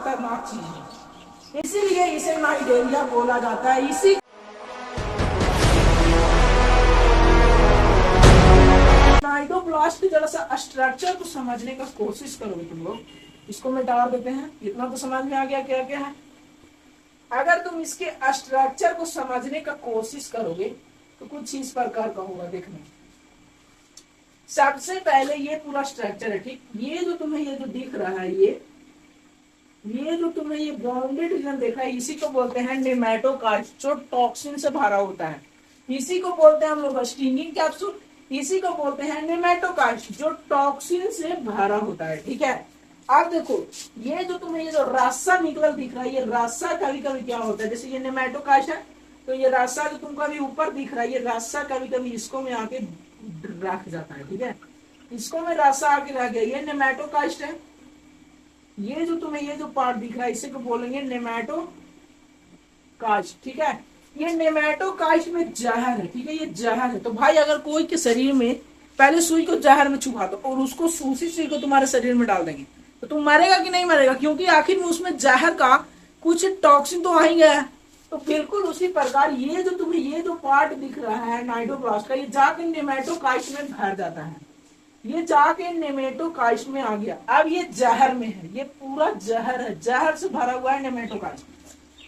खतरनाक चीज है, इसीलिए इसे नाइडेरिया बोला जाता है। इसी नाइडोब्लास्ट के जरा सा स्ट्रक्चर को समझने का कोशिश करोगे तुम लोग, इसको मिटा देते हैं, इतना तो समझ में आ गया क्या क्या है। अगर तुम इसके स्ट्रक्चर को समझने का कोशिश करोगे तो कुछ इस प्रकार का होगा देखने। सबसे पहले ये पूरा स्ट्रक्चर है, ठीक। ये जो तुम्हें ये जो दिख रहा है, ये जो तुम्हें ये बाउंडेड रीजन देख रहा है, इसी को बोलते हैं नेमेटोकास्ट, जो टॉक्सिन से भरा होता है। इसी को बोलते हैं हम लोग स्टिंगिंग कैप्सूल, इसी को बोलते हैं नेमेटोकास्ट, जो टॉक्सिन से भरा होता है, ठीक है। अब देखो ये जो तुम्हें ये जो रास्ता निकल दिख रहा है, ये रास्ता कभी कभी क्या होता है, जैसे ये नेमेटोकास्ट है तो ये रास्ता जो तुमको अभी ऊपर दिख रहा है, ये रास्ता कभी कभी इसको में आके रख जाता है, ठीक है। इसको में रास्ता आके रह गया, ये नेमेटोकास्ट है। ये जो तुम्हें ये जो पार्ट दिख रहा है, इसे को बोलेंगे नेमेटोकास्ट, ठीक है। ये नेमेटोकास्ट में जहर है, ठीक है, ये जहर है। तो भाई अगर कोई के शरीर में पहले सुई को जहर में छुपा दो और उसको उसी सुई को तुम्हारे शरीर में डाल देंगे तो तुम मरेगा कि नहीं मरेगा, क्योंकि आखिर में उसमें जहर का कुछ टॉक्सिन तो आ ही गया है। तो बिल्कुल उसी प्रकार ये जो तुम्हें ये जो पार्ट दिख रहा है नाइडोब्लास्ट का, ये जाके नेमेटोकास्ट में भर जाता है, ये जाके नेमेटोकास्ट में आ गया। अब ये जहर में है, ये पूरा जहर है, जहर से भरा हुआ है नेमेटोकास्ट।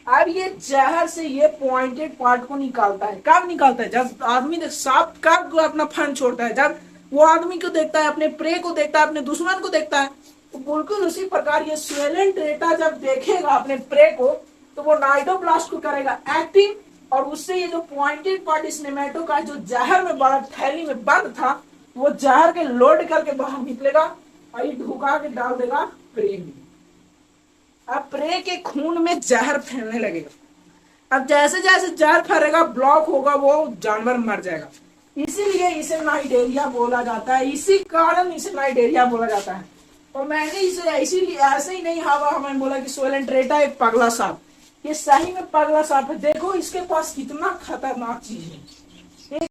अब ये जहर से ये पॉइंटेड पार्ट को निकालता है। कब निकालता है, जब आदमी सांप कब अपना फन छोड़ता है, जब वो आदमी को देखता है, अपने प्रे को देखता है, अपने दुश्मन को देखता है। तो बिल्कुल उसी प्रकार ये स्वेलेंट्रेटा जब देखेगा अपने प्रे को तो वो नाइडोब्लास्ट को करेगा एक्टिव, और उससे ये जो पॉइंटेड पार्ट इस नेमेटोकास्ट जो जहर में बड़ा थैली में बंद था, वो जहर के लोड करके बाहर निकलेगा और ये ढुका के डाल देगा प्रे में। अब प्रे के खून में जहर फैलने लगेगा। अब जैसे जैसे जहर फैलेगा, ब्लॉक होगा, वो जानवर मर जाएगा। इसीलिए इसे नाइडेरिया बोला जाता है, इसी कारण इसे नाइडेरिया बोला जाता है। और मैंने इसे इसीलिए ऐसे ही नहीं हवा हमें बोला कि स्वेलेंट्रेटा एक पगला सांप, ये सही में पगला सांप है। देखो इसके पास कितना खतरनाक चीज है।